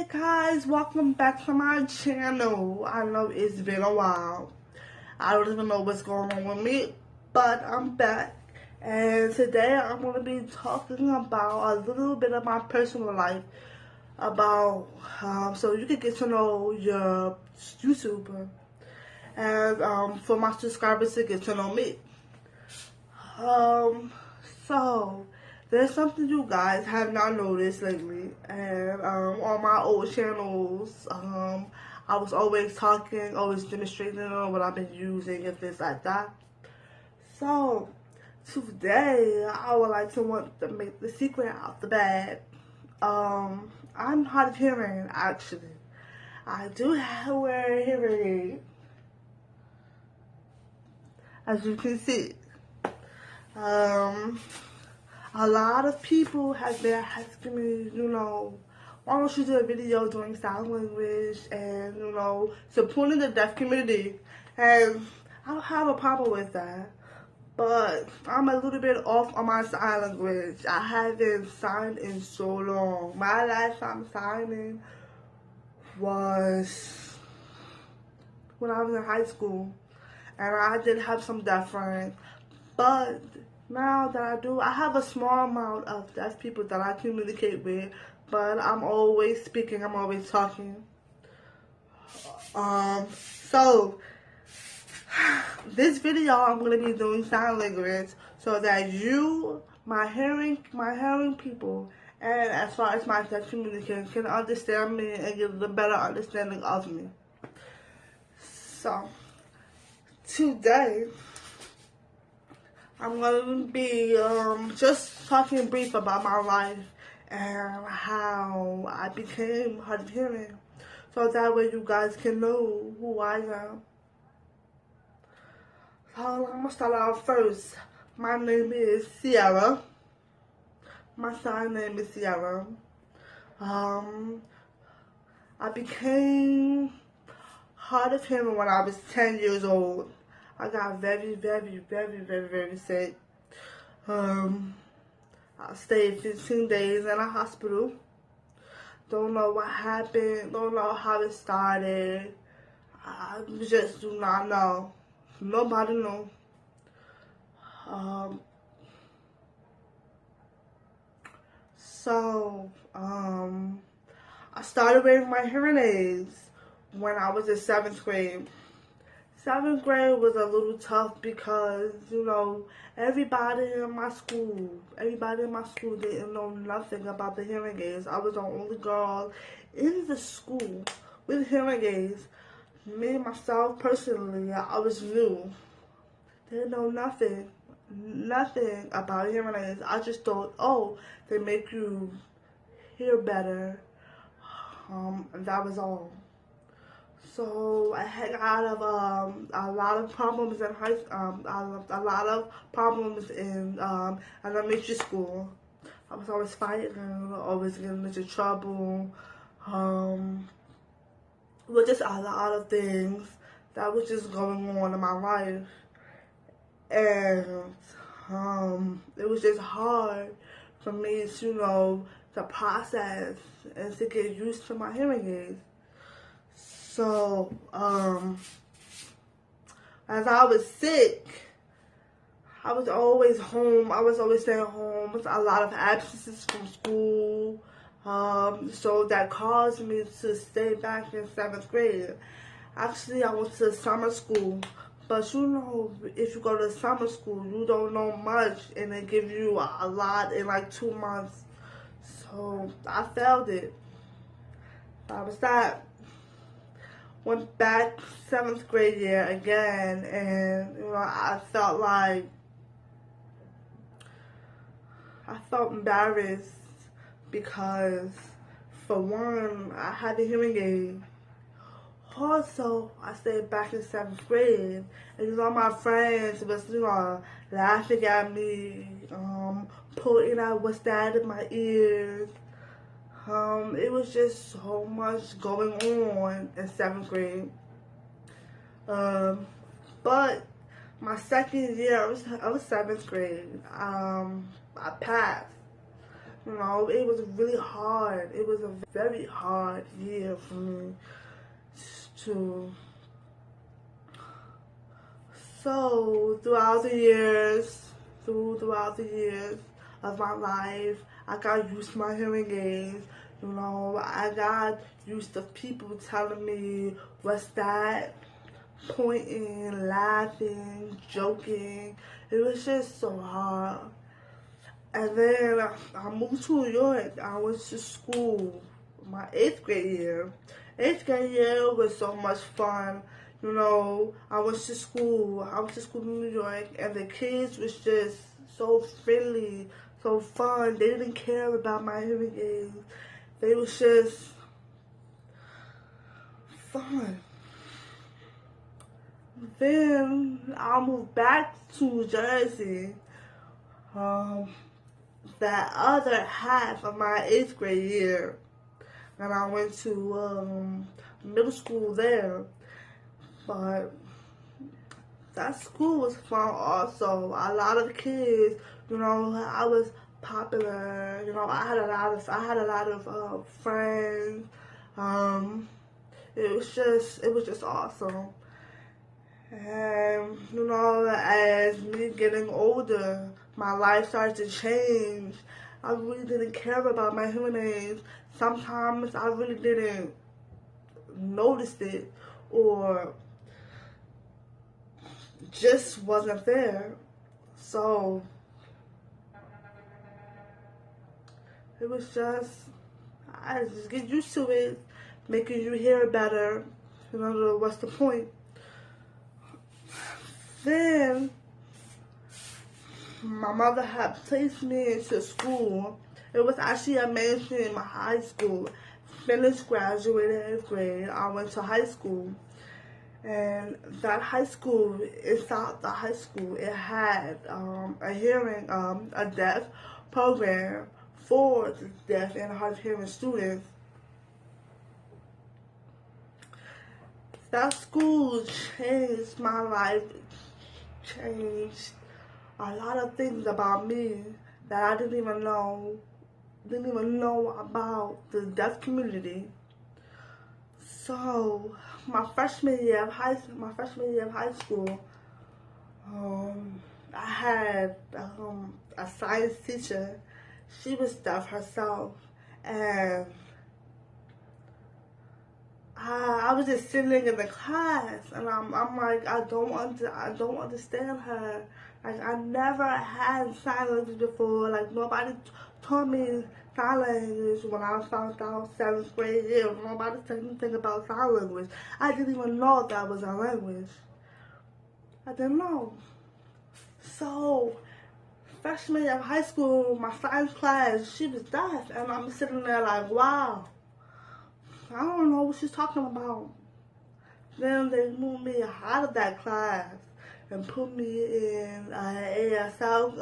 Hey guys, welcome back to my channel. I know it's been a while. I don't even know what's going on with me, but I'm back. And today I'm going to be talking about a little bit of my personal life about so you can get to know your YouTuber and for my subscribers to get to know me. Um, so there's something you guys have not noticed lately, and on my old channels, I was always talking, always demonstrating on what I've been using and things like that. So today, I would like to want to make the secret out the bag. I'm hard of hearing actually. I do wear a hearing aid, as you can see. A lot of people have been asking me, why don't you do a video doing sign language and, supporting the deaf community. And I don't have a problem with that. But I'm a little bit off on my sign language. I haven't signed in so long. My last time signing was when I was in high school. And I did have some deaf friends. But now that I have a small amount of deaf people that I communicate with, but I'm always speaking, I'm always talking. So this video I'm gonna be doing sign language so that you, my hearing people, and as far as my deaf communication can understand me and get a better understanding of me. So today I'm going to be just talking brief about my life and how I became hard of hearing, so that way you guys can know who I am. So I'm going to start out first. My name is Sierra. My sign name is Sierra. I became hard of hearing when I was 10 years old. I got very, very, very, very, very sick. I stayed 15 days in a hospital. Don't know what happened. Don't know how it started. I just do not know. Nobody knows. I started wearing my hearing aids when I was in 7th grade. 7th grade was a little tough because, everybody in my school didn't know nothing about the hearing aids. I was the only girl in the school with hearing aids. Me, myself, personally, I was new. They didn't know nothing about hearing aids. I just thought, oh, they make you hear better. And that was all. So I had a lot of problems in a lot of problems in elementary school. I was always fighting, always getting into trouble. With just a lot of things that was just going on in my life, and it was just hard for me to to process and to get used to my hearing aids. So, as I was sick, I was always home. I was always staying home. A lot of absences from school. So that caused me to stay back in 7th grade. Actually, I went to summer school. But if you go to summer school, you don't know much, and they give you a lot in like 2 months. So I failed it. I was that. Went back 7th grade year again, and I felt embarrassed because, for one, I had a hearing aid. Also, I stayed back in 7th grade, and my friends was laughing at me, putting out what's that in my ears. It was just so much going on in 7th grade. But my second year, I was 7th grade. I passed. You know, it was really hard. It was a very hard year for me to. So throughout the years of my life, I got used to my hearing aids. You know, I got used to people telling me, "What's that?" Pointing, laughing, joking. It was just so hard. And then I moved to New York. I went to school my 8th grade year. 8th grade year was so much fun. You know, I went to school. I went to school in New York, and the kids was just so friendly, so fun. They didn't care about my hearing aids. They was just fun. Then I moved back to New Jersey. That other half of my 8th grade year, and I went to middle school there. But that school was fun also. A lot of the kids, you know, I was popular. You know, I had a lot of friends. It was just awesome. And you know, as me getting older, my life started to change. I really didn't care about my hearing aids. Sometimes I really didn't notice it, or just wasn't there. So it was just, I just get used to it, making you hear better. You know, what's the point? Then my mother had placed me into school. It was actually a mainstream high school. Finished, graduated 8th grade. I went to high school. And that high school, inside the high school, it had a deaf program for the deaf and hard of hearing students. That school changed my life, changed a lot of things about me that I didn't even know about the deaf community. So my freshman year of high school, I had a science teacher. She was deaf herself, and I was just sitting in the class, and I'm like, I don't understand her. Like, I never had sign language before. Like, nobody taught me sign language when I found out 7th grade year. Nobody said anything about sign language. I didn't even know that was a language. I didn't know. So, freshman year of high school, my science class, she was deaf, and I'm sitting there like, wow. I don't know what she's talking about. Then they moved me out of that class and put me in a sign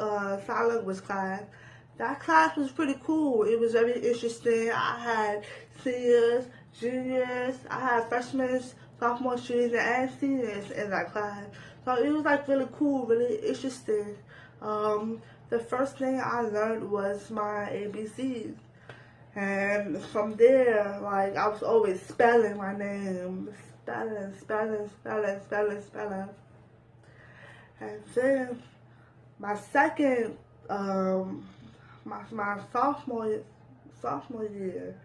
language class. That class was pretty cool. It was very interesting. I had seniors, juniors, I had freshmen, sophomores, juniors, and seniors in that class. So it was like really cool, really interesting. The first thing I learned was my ABCs. And from there, like, I was always spelling my name, spelling. And then my second, my sophomore year,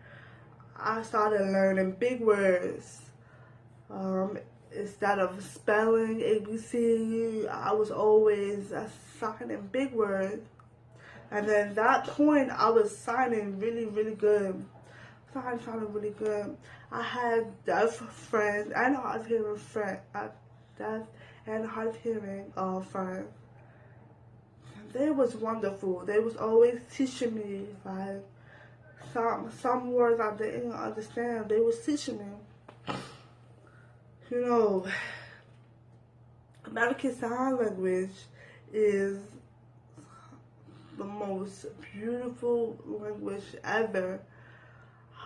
I started learning big words. Instead of spelling ABC, I was always signing big words. And then that point, I was signing really, really good. Signing really good. I had deaf friends and hard of hearing friends. Deaf and hard of hearing friends. They was wonderful. They was always teaching me, like, some words I didn't understand. They was teaching me. You know, American Sign Language is the most beautiful language ever.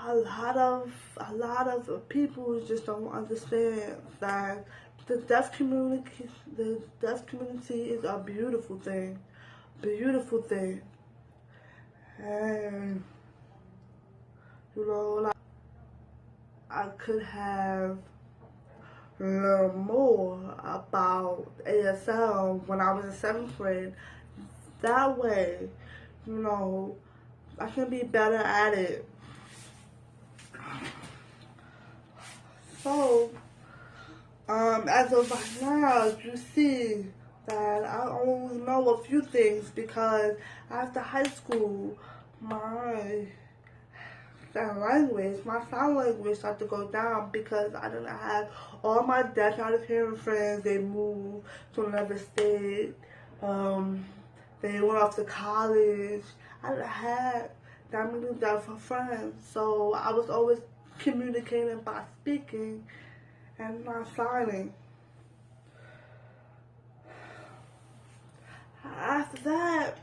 A lot of people just don't understand that the deaf community is a beautiful thing. And, you know, like, I could have learned more about ASL when I was in 7th grade. That way, you know, I can be better at it. So, as of right now, you see that I only know a few things because after high school, my my sign language started to go down because I didn't have all my deaf out of hearing friends. They moved to another state. They went off to college. I didn't have that many deaf friends, so I was always communicating by speaking and not signing. After that,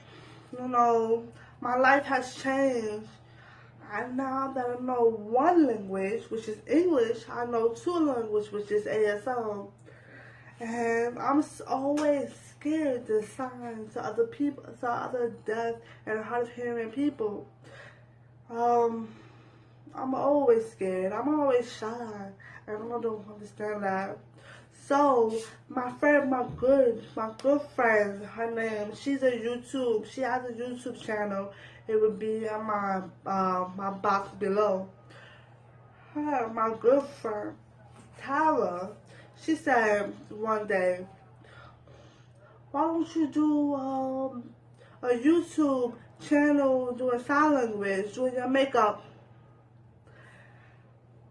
you know, my life has changed. And now that I know one language, which is English, I know two languages, which is ASL. And I'm always scared to sign to other people, to other deaf and hard of hearing people. I'm always scared. I'm always shy, and I don't understand that. So my good friend, her name, she has a YouTube channel. It would be on my box below. My good friend, Tara, she said one day, why don't you do a YouTube channel doing sign language, doing your makeup?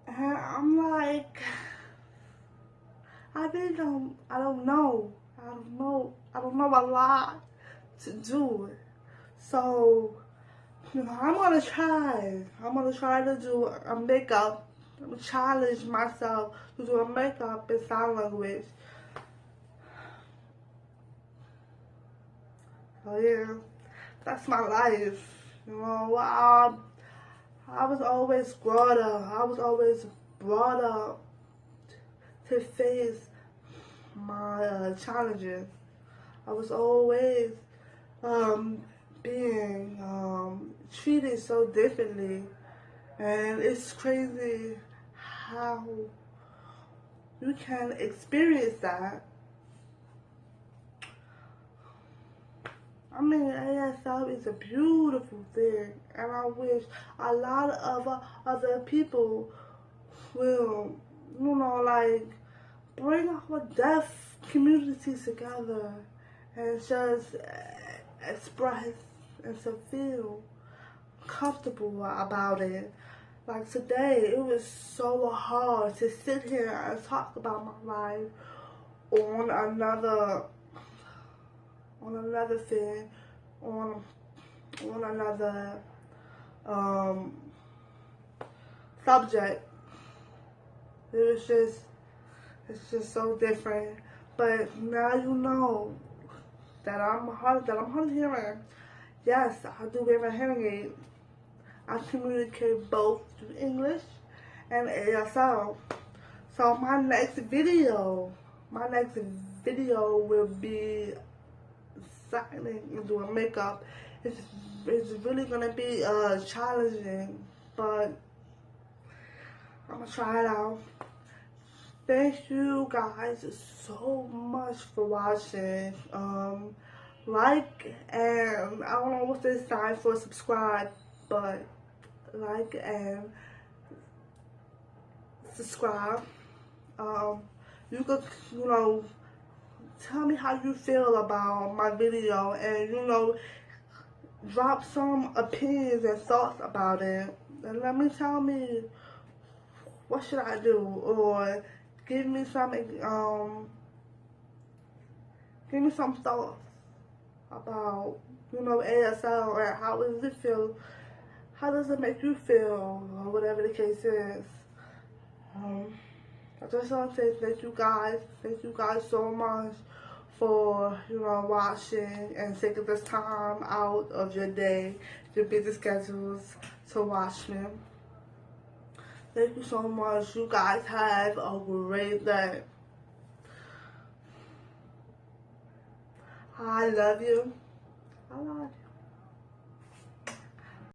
And I'm like, I don't know a lot to do. So, you know, I'm gonna try to do a makeup. I'm gonna challenge myself to do a makeup in sign language. So yeah, that's my life. You know, I was always brought up to face my challenges. I was always being treated so differently, and it's crazy how you can experience that. I mean, ASL is a beautiful thing, and I wish a lot of other people will, you know, like, bring our deaf communities together and just express and to feel comfortable about it. Like today, it was so hard to sit here and talk about my life on another thing, on another subject. It's just so different. But now you know that I'm hard of hearing. Yes, I do wear a hearing aid. I communicate both through English and ASL. So my next video will be signing and doing makeup. It's really gonna be challenging, but I'm gonna try it out. Thank you guys so much for watching. Like, and I don't know what's this sign for subscribe, but like and subscribe. You could, you know, tell me how you feel about my video, and you know, drop some opinions and thoughts about it, and tell me what should I do, or give me some thoughts about, you know, ASL, or how does it feel, how does it make you feel, or whatever the case is. I just want to say thank you guys so much for, you know, watching and taking this time out of your day, your busy schedules to watch me. Thank you so much. You guys have a great day. I love you. I love you.